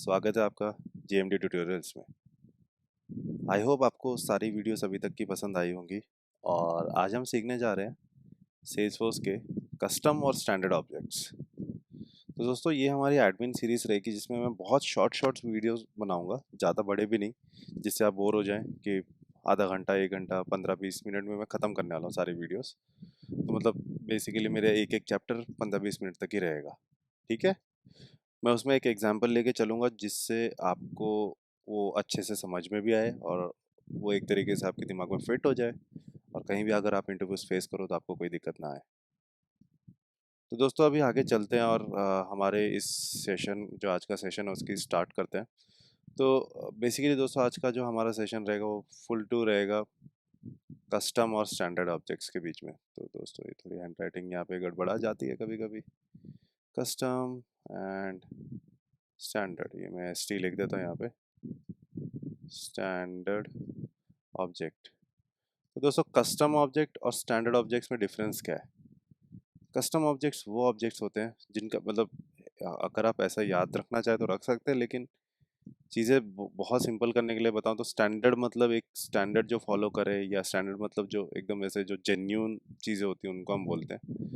स्वागत है आपका जेएमडी ट्यूटोरियल्स में। आई होप आपको सारी वीडियोस अभी तक की पसंद आई होंगी और आज हम सीखने जा रहे हैं सेल्सफोर्स के कस्टम और स्टैंडर्ड ऑब्जेक्ट्स। तो दोस्तों ये हमारी एडमिन सीरीज रहेगी जिसमें मैं बहुत शॉर्ट वीडियोस बनाऊंगा, ज़्यादा बड़े भी नहीं जिससे आप बोर हो जाएं कि आधा घंटा 1 घंटा 15-20 मिनट में मैं ख़त्म करने वाला हूँ सारी वीडियोस। तो मतलब बेसिकली मेरे एक एक चैप्टर 15-20 मिनट तक ही रहेगा। ठीक है, मैं उसमें एक एग्जांपल लेके चलूँगा जिससे आपको वो अच्छे से समझ में भी आए और वो एक तरीके से आपके दिमाग में फिट हो जाए और कहीं भी अगर आप इंटरव्यूज फेस करो तो आपको कोई दिक्कत ना आए। तो दोस्तों अभी आगे चलते हैं और हमारे इस सेशन जो आज का सेशन है उसकी स्टार्ट करते हैं। तो बेसिकली दोस्तों आज का जो हमारा सेशन रहेगा वो फुल टू रहेगा कस्टम और स्टैंडर्ड ऑब्जेक्ट्स के बीच में। तो दोस्तों ये थोड़ी हैंड राइटिंग यहाँ पे गड़बड़ा जाती है कभी कभी। कस्टम एंड स्टैंडर्ड, ये मैं एस टी लिख देता हूँ यहाँ पे, स्टैंडर्ड ऑब्जेक्ट। तो दोस्तों कस्टम ऑब्जेक्ट और स्टैंडर्ड ऑब्जेक्ट्स में डिफरेंस क्या है? कस्टम ऑब्जेक्ट्स वो ऑब्जेक्ट्स होते हैं जिनका मतलब अगर आप ऐसा याद रखना चाहे तो रख सकते हैं, लेकिन चीज़ें बहुत सिंपल करने के लिए बताऊं तो स्टैंडर्ड मतलब एक स्टैंडर्ड जो फॉलो करे, या स्टैंडर्ड मतलब जो एकदम ऐसे जो जेन्यून चीज़ें होती हैं उनको हम बोलते हैं।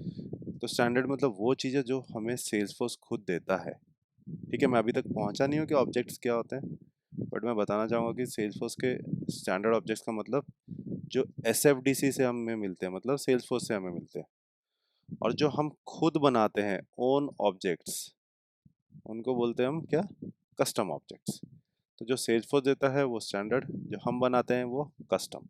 तो स्टैंडर्ड मतलब वो चीज़ें जो हमें सेल्सफोर्स खुद देता है। ठीक है, मैं अभी तक पहुंचा नहीं हूँ कि ऑब्जेक्ट्स क्या होते हैं, बट मैं बताना चाहूँगा कि सेल्सफोर्स के स्टैंडर्ड ऑब्जेक्ट्स का मतलब जो एसएफडीसी से हमें मिलते हैं, मतलब सेल्सफोर्स से हमें मिलते हैं, और जो हम खुद बनाते हैं ओन ऑब्जेक्ट्स उनको बोलते हैं हम क्या, कस्टम ऑब्जेक्ट्स। तो जो सेल्सफोर्स देता है वो स्टैंडर्ड, जो हम बनाते हैं वो कस्टम।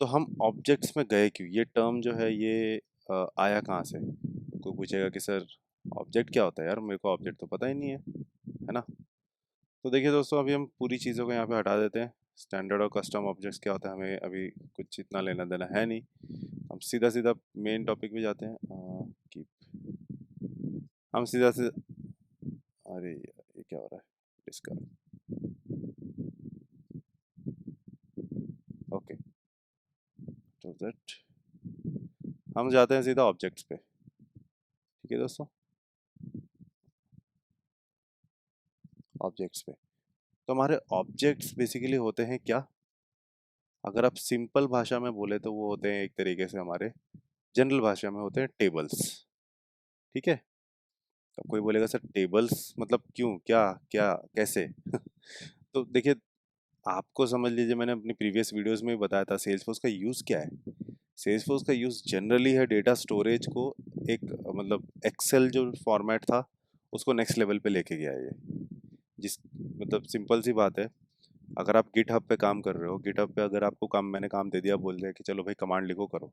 तो हम ऑब्जेक्ट्स में गए क्यों, ये टर्म जो है ये आया कहाँ से? कोई पूछेगा कि सर ऑब्जेक्ट क्या होता है, यार मेरे को ऑब्जेक्ट तो पता ही नहीं है ना। तो देखिए दोस्तों अभी हम पूरी चीज़ों को यहाँ पे हटा देते हैं। स्टैंडर्ड और कस्टम ऑब्जेक्ट्स क्या होता है हमें अभी कुछ इतना लेना देना है नहीं। हम सीधा सीधा मेन टॉपिक पे जाते हैं कि हम सीधा से, अरे यार ये क्या हो रहा है, डिस्कनेक्ट। ओके, तो दैट हम जाते हैं सीधा ऑब्जेक्ट्स पे। ठीक है दोस्तों, ऑब्जेक्ट्स पे। तो हमारे ऑब्जेक्ट्स बेसिकली होते हैं क्या? अगर आप सिंपल भाषा में बोले तो वो होते हैं एक तरीके से हमारे, जनरल भाषा में होते हैं टेबल्स। ठीक है, अब कोई बोलेगा सर टेबल्स मतलब क्यों, क्या क्या कैसे? तो देखिए, आपको समझ लीजिए मैंने अपनी प्रीवियस वीडियोस में भी बताया था सेल्सफोर्स का यूज़ क्या है। सेल्सफोर्स का यूज़ जनरली है डेटा स्टोरेज को एक मतलब एक्सेल जो फॉर्मेट था उसको नेक्स्ट लेवल पे लेके गया है ये। जिस मतलब सिंपल सी बात है, अगर आप गिटहब पे काम कर रहे हो, गिटहब पे अगर आपको काम मैंने काम दे दिया, बोल दिया कि चलो भाई कमांड लिखो करो,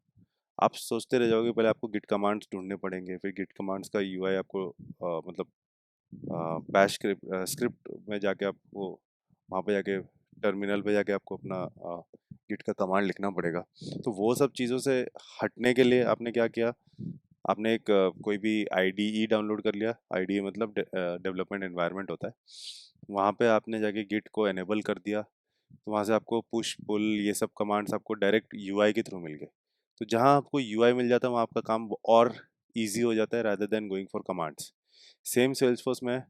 आप सोचते रह जाओगे पहले आपको गिट कमांड्स ढूंढने पड़ेंगे, फिर गिट कमांड्स का यूआई आपको मतलब बैश स्क्रिप्ट में जाके आपको वहाँ पे जाके टर्मिनल पे जाके आपको अपना गिट का कमांड लिखना पड़ेगा। तो वो सब चीज़ों से हटने के लिए आपने क्या किया, आपने एक कोई भी आईडीई डाउनलोड कर लिया। आईडीई मतलब डेवलपमेंट एनवायरनमेंट होता है। वहाँ पे आपने जाके गिट को एनेबल कर दिया, तो वहाँ से आपको पुश पुल ये सब कमांड्स आपको डायरेक्ट यूआई के थ्रू मिल गए। तो जहाँ आपको यूआई मिल जाता है वहाँ आपका काम और ईजी हो जाता है rather than going for commands. Same Salesforce में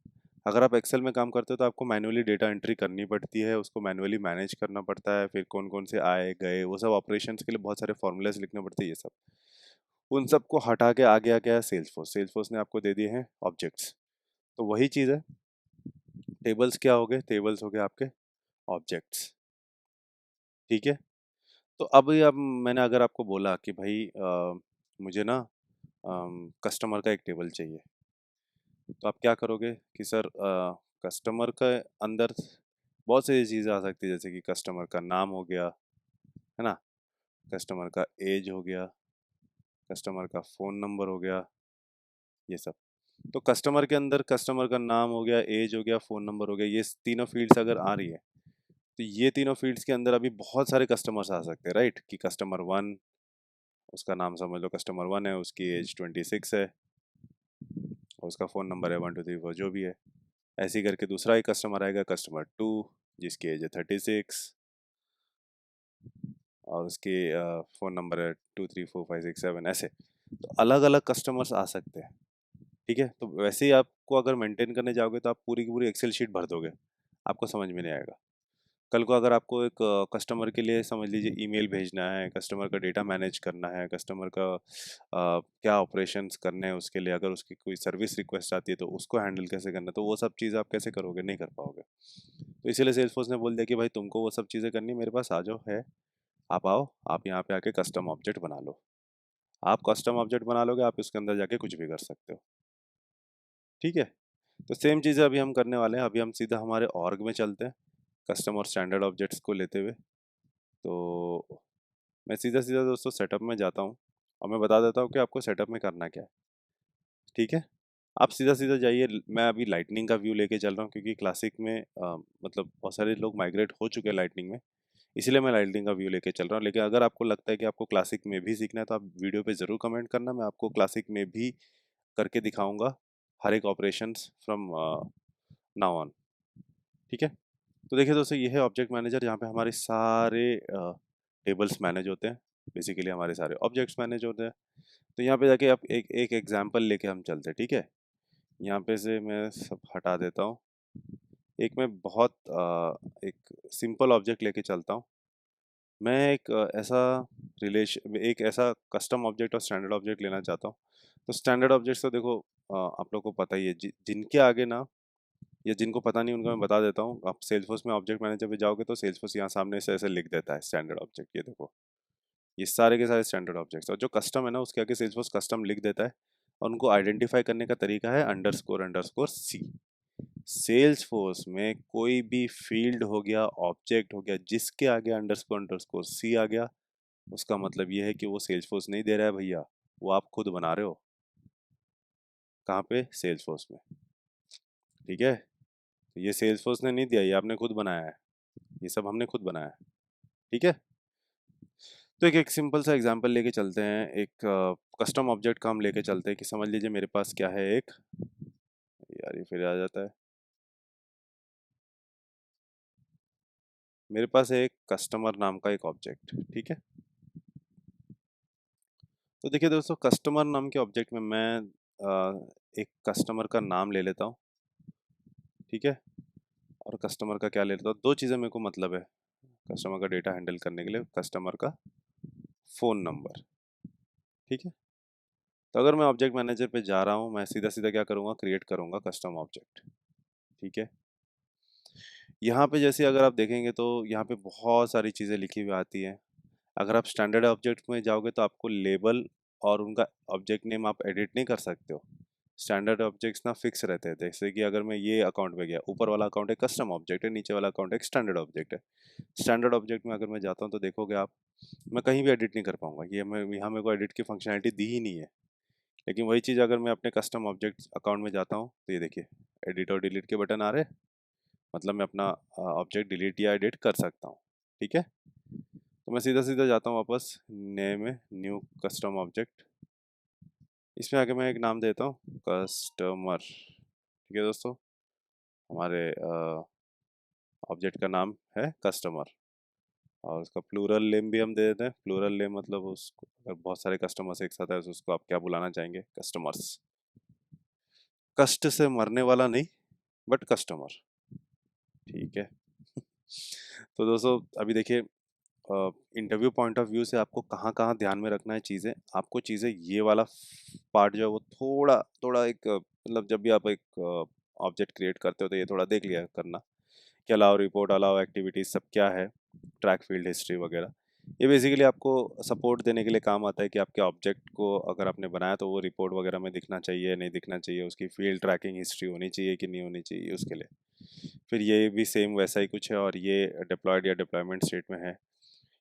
अगर आप एक्सेल में काम करते हो तो आपको मैनुअली डेटा एंट्री करनी पड़ती है, उसको मैनुअली मैनेज करना पड़ता है, फिर कौन कौन से आए गए वो सब ऑपरेशंस के लिए बहुत सारे फॉर्मूलाज लिखने पड़ते हैं, ये सब उन सबको हटा के आ गया क्या, सेल्सफोर्स। सेल्सफोर्स ने आपको दे दिए हैं ऑब्जेक्ट्स। तो वही चीज़ है, टेबल्स क्या हो गए, टेबल्स हो गए आपके ऑब्जेक्ट्स। ठीक है, तो अब मैंने अगर आपको बोला कि भाई मुझे ना कस्टमर का एक टेबल चाहिए, तो आप क्या करोगे कि सर कस्टमर के अंदर बहुत सी चीज़ें आ सकती है, जैसे कि कस्टमर का नाम हो गया, है ना, कस्टमर का एज हो गया, कस्टमर का फ़ोन नंबर हो गया, ये सब। तो कस्टमर के अंदर कस्टमर का नाम हो गया, एज हो गया, फ़ोन नंबर हो गया, ये तीनों फील्ड्स अगर आ रही है तो ये तीनों फील्ड्स के अंदर अभी बहुत सारे कस्टमर्स आ सकते हैं, राइट। कि कस्टमर वन, उसका नाम समझ लो कस्टमर वन है, उसकी एज 26 है और उसका फ़ोन नंबर है 123 4 जो भी है। ऐसे ही करके दूसरा एक कस्टमर आएगा, कस्टमर टू, जिसकी एज है 36 और उसकी फ़ोन नंबर है 234567, ऐसे। तो अलग अलग कस्टमर्स आ सकते हैं। ठीक है, तो वैसे ही आपको को अगर मेंटेन करने जाओगे तो आप पूरी की पूरी एक्सेल शीट भर दोगे, आपको समझ में नहीं आएगा। कल को अगर आपको एक कस्टमर के लिए समझ लीजिए ईमेल भेजना है, कस्टमर का डेटा मैनेज करना है, कस्टमर का क्या ऑपरेशंस करने हैं उसके लिए, अगर उसकी कोई सर्विस रिक्वेस्ट आती है तो उसको हैंडल कैसे करना है, तो वो सब चीज़ आप कैसे करोगे, नहीं कर पाओगे। तो इसीलिए सेल्सफोर्स ने बोल दिया कि भाई तुमको वो सब चीज़ें करनी, मेरे पास आ जाओ, है आप आओ, आप यहाँ पे आके कस्टम ऑब्जेक्ट बना लो। आप कस्टम ऑब्जेक्ट बना लोगे, आप इसके अंदर जाके कुछ भी कर सकते हो। ठीक है, तो सेम चीज़ें अभी हम करने वाले हैं। अभी हम सीधा हमारे ऑर्ग में चलते हैं, कस्टम और स्टैंडर्ड ऑब्जेक्ट्स को लेते हुए। तो मैं सीधा सीधा दोस्तों सेटअप में जाता हूँ और मैं बता देता हूँ कि आपको सेटअप में करना क्या है। ठीक है, आप सीधा सीधा जाइए। मैं अभी लाइटनिंग का व्यू लेके चल रहा हूँ क्योंकि क्लासिक में मतलब बहुत सारे लोग माइग्रेट हो चुके हैं लाइटनिंग में, इसलिए मैं लाइटनिंग का व्यू लेके चल रहा हूँ। लेकिन अगर आपको लगता है कि आपको क्लासिक में भी सीखना है तो आप वीडियो पे ज़रूर कमेंट करना, मैं आपको क्लासिक में भी करके दिखाऊंगा हर एक ऑपरेशंस फ्रॉम नाउ ऑन। ठीक है, तो देखिए दोस्तों, ये है ऑब्जेक्ट मैनेजर जहाँ पे हमारे सारे टेबल्स मैनेज होते हैं। बेसिकली हमारे सारे ऑब्जेक्ट्स मैनेज होते हैं। तो यहाँ पे जाके आप एक एक एग्जांपल लेके हम चलते हैं। ठीक है, यहाँ पे से मैं सब हटा देता हूँ। एक मैं बहुत एक सिंपल ऑब्जेक्ट लेके चलता हूँ। मैं एक एक ऐसा कस्टम ऑब्जेक्ट और स्टैंडर्ड ऑब्जेक्ट लेना चाहता हूँ। तो स्टैंडर्ड ऑब्जेक्ट्स तो देखो आप लोग को पता ही है, जिनके आगे ना, या जिनको पता नहीं उनको मैं बता देता हूँ। आप सेल्सफोर्स में ऑब्जेक्ट मैनेजर पे जाओगे तो सेल्सफोर्स यहाँ सामने से ऐसे लिख देता है स्टैंडर्ड ऑब्जेक्ट, ये देखो, ये सारे के सारे स्टैंडर्ड ऑब्जेक्ट्स। और जो कस्टम है ना, उसके आगे सेल्सफोर्स कस्टम लिख देता है। और उनको आइडेंटिफाई करने का तरीका है underscore underscore C. Salesforce में कोई भी फील्ड हो गया, ऑब्जेक्ट हो गया, जिसके आगे अंडरस्कोर अंडरस्कोर सी आ गया, उसका मतलब ये है कि वो सेल्स फोर्स नहीं दे रहा है भैया, वो आप खुद बना रहे हो। कहाँ पे? सेल्स फोर्स में। ठीक है, तो ये सेल्स फोर्स ने नहीं दिया, ये आपने खुद बनाया है, ये सब हमने खुद बनाया है। ठीक है, तो एक एक सिंपल सा एग्जांपल लेके चलते हैं। एक कस्टम ऑब्जेक्ट का हम लेके चलते हैं कि समझ लीजिए मेरे पास क्या है, एक, यार ये फिर आ जाता है, मेरे पास है एक कस्टमर नाम का एक ऑब्जेक्ट। ठीक है, तो देखिए दोस्तों, कस्टमर नाम के ऑब्जेक्ट में मैं एक कस्टमर का नाम ले लेता हूँ। ठीक है, और कस्टमर का क्या ले लेता हूँ, दो चीज़ें मेरे को मतलब है कस्टमर का डेटा हैंडल करने के लिए, कस्टमर का फ़ोन नंबर। ठीक है, तो अगर मैं ऑब्जेक्ट मैनेजर पे जा रहा हूँ, मैं सीधा सीधा क्या करूँगा, क्रिएट करूँगा कस्टम ऑब्जेक्ट। ठीक है, यहाँ पे जैसे अगर आप देखेंगे तो यहाँ पे बहुत सारी चीज़ें लिखी हुई आती हैं। अगर आप स्टैंडर्ड ऑब्जेक्ट में जाओगे तो आपको लेबल और उनका ऑब्जेक्ट नेम आप एडिट नहीं कर सकते हो। स्टैंडर्ड ऑब्जेक्ट्स ना फिक्स रहते हैं। जैसे कि अगर मैं ये अकाउंट में गया, ऊपर वाला अकाउंट एक कस्टम ऑब्जेक्ट है, नीचे वाला अकाउंट एक स्टैंडर्ड ऑब्जेक्ट है। स्टैंडर्ड ऑब्जेक्ट में अगर मैं जाता हूँ तो देखोगे आप, मैं कहीं भी एडिट नहीं कर पाऊंगा, ये मैं यहाँ मेरे को एडिट की फंक्शनैलिटी दी ही नहीं है। लेकिन वही चीज़ अगर मैं अपने कस्टम ऑब्जेक्ट अकाउंट में जाता हूँ तो ये देखिए, एडिट और डिलीट के बटन आ रहे हैं, मतलब मैं अपना ऑब्जेक्ट डिलीट या एडिट कर सकता हूँ। ठीक है, तो मैं सीधा सीधा जाता हूँ वापस नए में, न्यू कस्टम ऑब्जेक्ट, इसमें आके मैं एक नाम देता हूँ कस्टमर। ठीक है दोस्तों, हमारे ऑब्जेक्ट का नाम है कस्टमर, और उसका प्लूरल नेम भी हम दे देते हैं। प्लूरल नेम मतलब उसको अगर बहुत सारे कस्टमर्स एक साथ है तो उसको आप क्या बुलाना चाहेंगे, कस्टमर्स। कष्ट से मरने वाला नहीं, बट कस्टमर। ठीक है, तो दोस्तों अभी देखिए, इंटरव्यू पॉइंट ऑफ व्यू से आपको कहाँ कहाँ ध्यान में रखना है चीज़ें। आपको चीज़ें, ये वाला पार्ट जो है वो थोड़ा थोड़ा एक मतलब जब भी आप एक ऑब्जेक्ट क्रिएट करते हो तो ये थोड़ा देख लिया करना कि अलाउ रिपोर्ट, अलाउ एक्टिविटीज सब क्या है, ट्रैक फील्ड हिस्ट्री वगैरह। ये बेसिकली आपको सपोर्ट देने के लिए काम आता है कि आपके ऑब्जेक्ट को अगर आपने बनाया तो वो रिपोर्ट वगैरह में दिखना चाहिए, नहीं दिखना चाहिए, उसकी फील्ड ट्रैकिंग हिस्ट्री होनी चाहिए कि नहीं होनी चाहिए, उसके लिए। फिर ये भी सेम वैसा ही कुछ है, और ये डिप्लॉयड या डिप्लॉयमेंट स्टेट में है।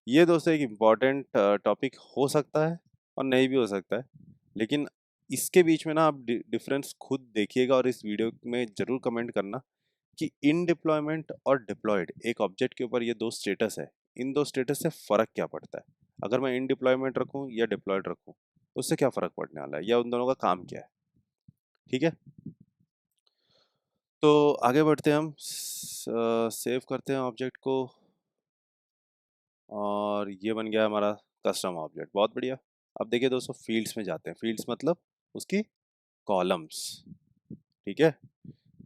ये दोस्तों एक इम्पॉर्टेंट टॉपिक हो सकता है और नहीं भी हो सकता है, लेकिन इसके बीच में ना आप डिफरेंस खुद देखिएगा और इस वीडियो में ज़रूर कमेंट करना कि इन डिप्लॉयमेंट और डिप्लॉयड, एक ऑब्जेक्ट के ऊपर ये दो स्टेटस है, इन दो स्टेटस से फ़र्क क्या पड़ता है। अगर मैं इन डिप्लॉयमेंट रखूँ या डिप्लॉयड रखूँ, उससे क्या फ़र्क पड़ने वाला है, या उन दोनों का काम क्या है। ठीक है, तो आगे बढ़ते हैं हम, सेव करते हैं ऑब्जेक्ट को, और ये बन गया हमारा कस्टम ऑब्जेक्ट। बहुत बढ़िया। अब देखिए दोस्तों, फील्ड्स में जाते हैं। फील्ड्स मतलब उसकी कॉलम्स। ठीक है।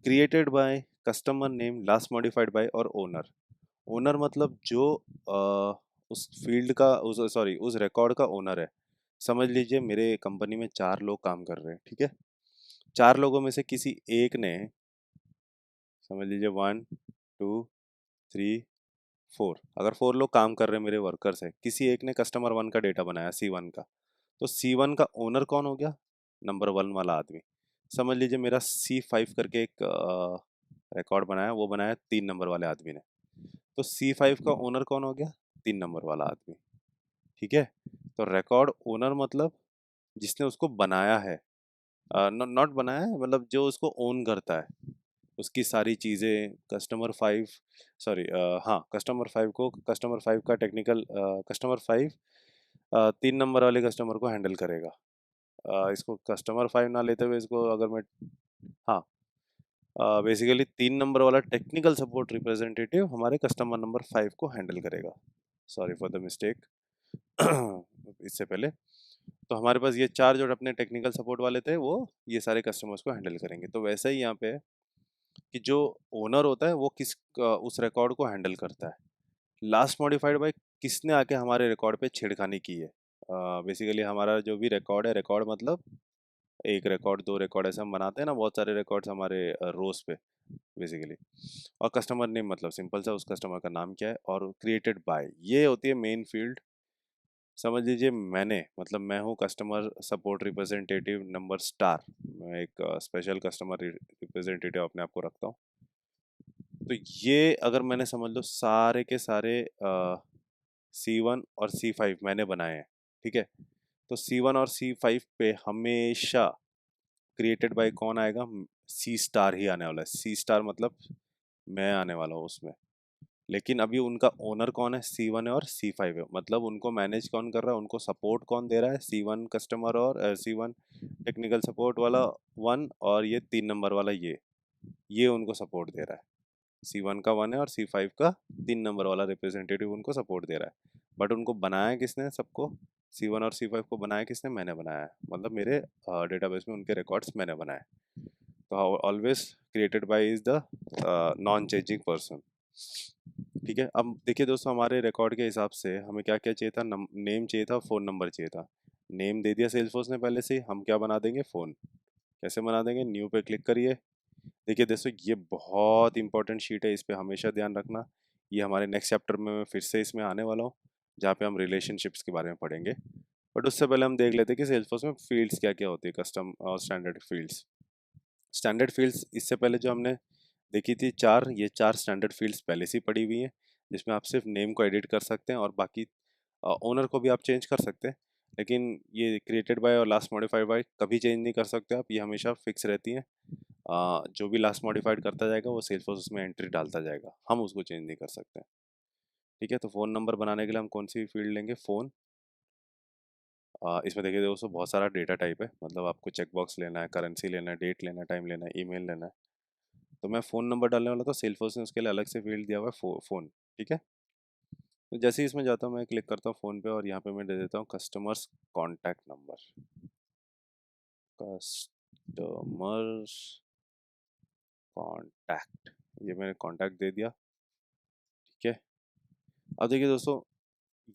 Created by, customer name last modified by और ओनर। ओनर मतलब जो उस फील्ड का, उस सॉरी उस रिकॉर्ड का ओनर है। समझ लीजिए मेरे कंपनी में 4 लोग काम कर रहे हैं, ठीक है। 4 लोगों में से किसी एक ने, समझ लीजिए 1 2 3 4, अगर 4 लोग काम कर रहे हैं मेरे वर्कर्स है, किसी एक ने कस्टमर 1 का डेटा बनाया, C1 का, तो C1 का ओनर कौन हो गया? नंबर 1 वाला आदमी। समझ लीजिए मेरा C5 करके एक रिकॉर्ड बनाया, वो बनाया 3 नंबर वाले आदमी ने, तो C5 का ओनर कौन हो गया? 3 नंबर वाला आदमी। ठीक है। तो रिकॉर्ड ओनर मतलब जिसने उसको बनाया है, नॉट बनाया है मतलब जो उसको ओन करता है, उसकी सारी चीज़ें। कस्टमर 5 को, कस्टमर 5 का टेक्निकल, कस्टमर 5 3 नंबर वाले कस्टमर को हैंडल करेगा। इसको कस्टमर 5 ना लेते हुए इसको अगर मैं, हाँ, बेसिकली 3 नंबर वाला टेक्निकल सपोर्ट रिप्रेजेंटेटिव हमारे कस्टमर नंबर 5 को हैंडल करेगा। Sorry for the mistake. इससे पहले तो हमारे पास ये 4 जो अपने टेक्निकल सपोर्ट वाले थे वो ये सारे कस्टमर्स को हैंडल करेंगे। तो वैसे ही यहाँ पे है कि जो ओनर होता है वो उस रिकॉर्ड को हैंडल करता है। लास्ट मॉडिफाइड बाय, किसने आके हमारे रिकॉर्ड पे छेड़खानी की है। बेसिकली हमारा जो भी रिकॉर्ड है, रिकॉर्ड मतलब एक रिकॉर्ड, 2 रिकॉर्ड, ऐसे हम बनाते हैं ना, बहुत सारे रिकॉर्ड्स हमारे रोज पे बेसिकली। और कस्टमर नेम मतलब सिंपल सा, उस कस्टमर का नाम क्या है। और क्रिएटेड बाय, ये होती है मेन फील्ड। समझ लीजिए मैंने, मतलब मैं हूँ customer support representative number star, मैं एक स्पेशल कस्टमर रिप्रेजेंटेटिव अपने आप को रखता हूँ। तो ये अगर मैंने समझ लो सारे के सारे C1 और C5 मैंने बनाए हैं, ठीक है। तो C1 और C5 पे हमेशा क्रिएटेड बाय कौन आएगा? सी स्टार ही आने वाला है। सी स्टार मतलब मैं आने वाला हूँ उसमें। लेकिन अभी उनका ओनर कौन है? C1 है और C5 है, मतलब उनको मैनेज कौन कर रहा है, उनको सपोर्ट कौन दे रहा है? C1 कस्टमर और C1 टेक्निकल सपोर्ट वाला 1, और ये 3 नंबर वाला ये उनको सपोर्ट दे रहा है। C1 का 1 है और C5 का 3 नंबर वाला रिप्रेजेंटेटिव उनको सपोर्ट दे रहा है। बट उनको बनाया किसने सबको? C1 और C5 को बनाया किसने? मैंने बनाया है, मतलब मेरे डेटाबेस में उनके रिकॉर्ड्स मैंने बनाए। तो always created by is the non changing person. ठीक है। अब देखिए दोस्तों, हमारे रिकॉर्ड के हिसाब से हमें क्या क्या चाहिए था? नेम चाहिए था, फ़ोन नंबर चाहिए था। नेम दे दिया सेल्सफोर्स ने पहले से ही, हम क्या बना देंगे? फ़ोन। कैसे बना देंगे? न्यू पे क्लिक करिए। देखिए दोस्तों, ये बहुत इंपॉर्टेंट शीट है, इस पे हमेशा ध्यान रखना। ये हमारे नेक्स्ट चैप्टर में मैं फिर से इसमें आने वाला हूँ, जहाँ पे हम रिलेशनशिप्स के बारे में पढ़ेंगे। बट उससे पहले हम देख लेते हैं कि सेल्सफोर्स में फील्ड्स क्या क्या होती है, कस्टम और स्टैंडर्ड फील्ड्स। स्टैंडर्ड फील्ड्स इससे पहले जो हमने देखी थी 4, ये 4 स्टैंडर्ड फील्ड्स पहले से ही पड़ी हुई हैं, जिसमें आप सिर्फ नेम को एडिट कर सकते हैं और बाकी ओनर को भी आप चेंज कर सकते हैं। लेकिन ये क्रिएटेड बाय और लास्ट मॉडिफाइड बाय कभी चेंज नहीं कर सकते आप, ये हमेशा फिक्स रहती हैं। जो भी लास्ट मॉडिफाइड करता जाएगा वो सेल्सफोर्स उसमें एंट्री डालता जाएगा, हम उसको चेंज नहीं कर सकते। ठीक है। तो फ़ोन नंबर बनाने के लिए हम कौन सी फील्ड लेंगे? फ़ोन। इसमें देखिए दोस्तों बहुत सारा डेटा टाइप है, मतलब आपको चेक बॉक्स लेना है, करेंसी लेना है, डेट लेना है, टाइम लेना है, ईमेल लेना है। तो मैं फ़ोन नंबर डालने वाला था, सेल्सफोर्स ने उसके लिए अलग से फील्ड दिया हुआ है, फ़ोन। ठीक है। तो जैसे ही इसमें जाता हूँ मैं क्लिक करता हूँ फ़ोन पे, और यहाँ पे मैं दे देता हूँ customers contact number. Customers contact, ये मैंने कॉन्टैक्ट दे दिया। ठीक है। अब देखिए दोस्तों,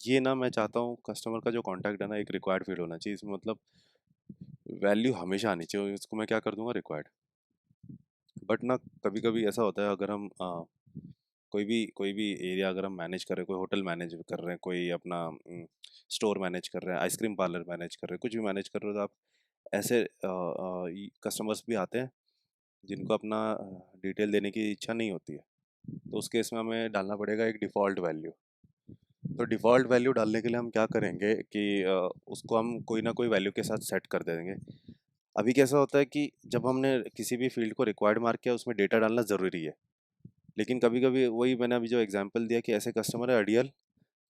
ये ना मैं चाहता हूँ कस्टमर का जो कॉन्टैक्ट है ना, एक रिक्वायर्ड फील्ड होना चाहिए इसमें, मतलब वैल्यू हमेशा आनी चाहिए, इसको मैं क्या कर दूंगा? रिक्वायर्ड। बट ना कभी कभी ऐसा होता है, अगर हम कोई भी एरिया अगर हम मैनेज कर रहे हैं, कोई होटल मैनेज कर रहे हैं, कोई अपना स्टोर मैनेज कर रहे हैं, आइसक्रीम पार्लर मैनेज कर रहे हैं, कुछ भी मैनेज कर रहे हो, तो आप ऐसे कस्टमर्स भी आते हैं जिनको अपना डिटेल देने की इच्छा नहीं होती है। तो उस केस में हमें डालना पड़ेगा एक डिफ़ॉल्ट वैल्यू। तो डिफ़ॉल्ट वैल्यू डालने के लिए हम क्या करेंगे कि उसको हम कोई ना कोई वैल्यू के साथ सेट कर देंगे। अभी कैसा होता है कि जब हमने किसी भी फील्ड को रिक्वायर्ड मार्क किया, उसमें डेटा डालना ज़रूरी है। लेकिन कभी कभी वही मैंने अभी जो एग्जांपल दिया कि ऐसे कस्टमर है अड़ियल,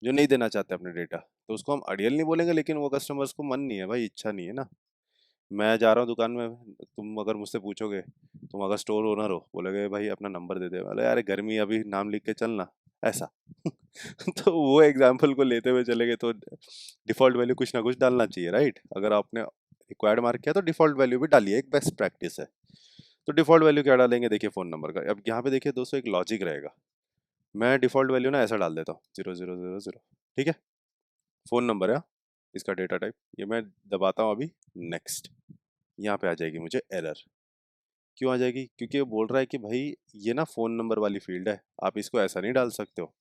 जो नहीं देना चाहते अपने डेटा, तो उसको हम अड़ियल नहीं बोलेंगे, लेकिन वो कस्टमर्स को मन नहीं है भाई, इच्छा नहीं है ना। मैं जा रहा हूँ दुकान में, तुम अगर मुझसे पूछोगे, तुम अगर स्टोर ओनर हो, बोलोगे भाई अपना नंबर दे दे, बोले यार गर्मी अभी नाम लिख के चलना, ऐसा। तो वो एग्जाम्पल को लेते हुए चलेंगे तो डिफ़ॉल्ट वैल्यू कुछ ना कुछ डालना चाहिए, राइट? अगर आपने रिक्वायर्ड मार्क किया तो डिफ़ॉल्ट वैल्यू भी डालिए, एक बेस्ट प्रैक्टिस है। तो डिफ़ॉल्ट वैल्यू क्या डालेंगे, देखिए फ़ोन नंबर का। अब यहाँ पे देखिए दोस्तों एक लॉजिक रहेगा, मैं डिफ़ॉल्ट वैल्यू ना ऐसा डाल देता हूँ 0000, ठीक है, फ़ोन नंबर है हाँ, इसका डेटा टाइप, ये मैं दबाता हूँ अभी नेक्स्ट, यहाँ पे आ जाएगी मुझे एरर। क्यों आ जाएगी? क्योंकि ये बोल रहा है कि भाई ये ना फ़ोन नंबर वाली फ़ील्ड है, आप इसको ऐसा नहीं डाल सकते हो,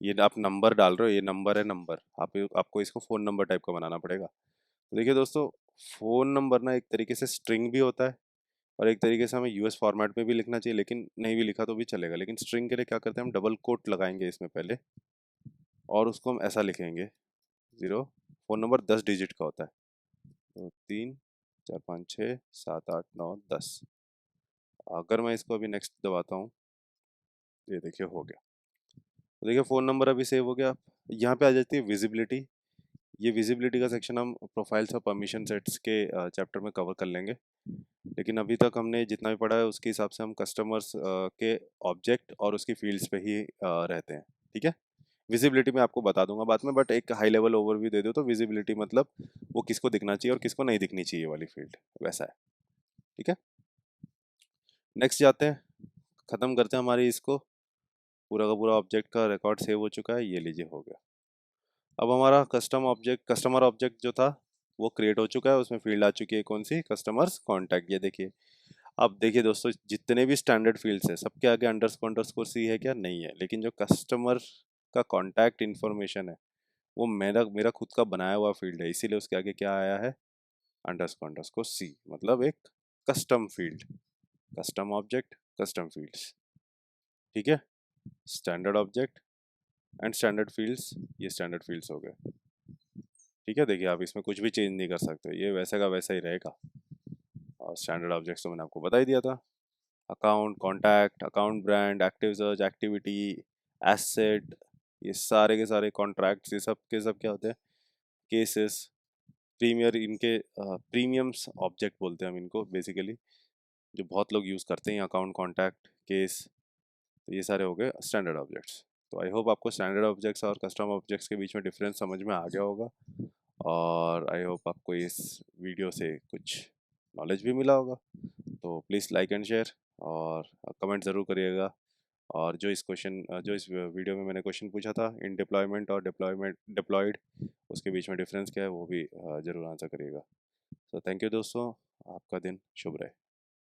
ये आप नंबर डाल रहे हो, ये नंबर है नंबर, आपको इसको फ़ोन नंबर टाइप का बनाना पड़ेगा। तो देखिए दोस्तों, फ़ोन नंबर ना एक तरीके से स्ट्रिंग भी होता है और एक तरीके से हमें यूएस फॉर्मेट में भी लिखना चाहिए, लेकिन नहीं भी लिखा तो भी चलेगा। लेकिन स्ट्रिंग के लिए क्या करते हैं, हम डबल कोट लगाएंगे इसमें पहले और उसको हम ऐसा लिखेंगे 0, फ़ोन नंबर 10 डिजिट का होता है, 2 3 4 5 6 7 8 9 10। अगर मैं इसको अभी नेक्स्ट दबाता हूँ, ये देखिए हो गया। तो देखिए फ़ोन नंबर अभी सेव हो गया। यहाँ पे आ जाती है विजिबिलिटी। ये विजिबिलिटी का सेक्शन हम प्रोफाइल्स और परमिशन सेट्स के चैप्टर में कवर कर लेंगे, लेकिन अभी तक हमने जितना भी पढ़ा है उसके हिसाब से हम कस्टमर्स के ऑब्जेक्ट और उसकी फील्ड्स पे ही रहते हैं, ठीक है। विजिबिलिटी मैं आपको बता दूंगा बाद में, बट एक हाई लेवल ओवरव्यू दे दो तो विजिबिलिटी मतलब वो किसको दिखना चाहिए और किसको नहीं दिखनी चाहिए वाली फील्ड, वैसा है, ठीक है। नेक्स्ट जाते हैं, ख़त्म करते हैं हमारी इसको, पूरा का पूरा ऑब्जेक्ट का रिकॉर्ड सेव हो चुका है, ये लीजिए हो गया। अब हमारा कस्टमर ऑब्जेक्ट जो था वो क्रिएट हो चुका है, उसमें फील्ड आ चुकी है कौन सी, कस्टमर्स कॉन्टैक्ट, ये देखिए। अब देखिए दोस्तों, जितने भी स्टैंडर्ड फील्ड्स है सबके आगे अंडरस्कोर सी है क्या, नहीं है, लेकिन जो कस्टमर का कॉन्टैक्ट इन्फॉर्मेशन है वो मेरा मेरा खुद का बनाया हुआ फील्ड है, इसीलिए उसके आगे क्या आया है, अंडरस्कोर सी, मतलब एक custom field, custom object, custom fields, ठीक है। Standard object and standard fields, ये स्टैंडर्ड फील्ड्स हो गए, ठीक है। देखिए आप इसमें कुछ भी चेंज नहीं कर सकते, ये वैसे का वैसा ही रहेगा। और स्टैंडर्ड ऑब्जेक्ट्स तो मैंने आपको बता ही दिया था, account, contact, account brand, active search, activity, asset, ये सारे के सारे कॉन्ट्रैक्ट्स, ये सब के सब क्या होते हैं, केसेस, प्रीमियर, इनके प्रीमियम्स ऑब्जेक्ट बोलते हैं हम इनको बेसिकली, जो बहुत लोग यूज़ करते हैं, अकाउंट, कॉन्टैक्ट, केस, तो ये सारे हो गए स्टैंडर्ड ऑब्जेक्ट्स। तो आई होप आपको स्टैंडर्ड ऑब्जेक्ट्स और कस्टम ऑब्जेक्ट्स के बीच में डिफरेंस समझ में आ गया होगा, और आई होप आपको इस वीडियो से कुछ नॉलेज भी मिला होगा। तो प्लीज़ लाइक एंड शेयर और कमेंट ज़रूर करिएगा। और जो इस वीडियो में मैंने क्वेश्चन पूछा था, इन डिप्लॉयमेंट और डिप्लॉयड, उसके बीच में डिफरेंस क्या है वो भी ज़रूर आंसर करिएगा। तो थैंक यू दोस्तों, आपका दिन शुभ रहे।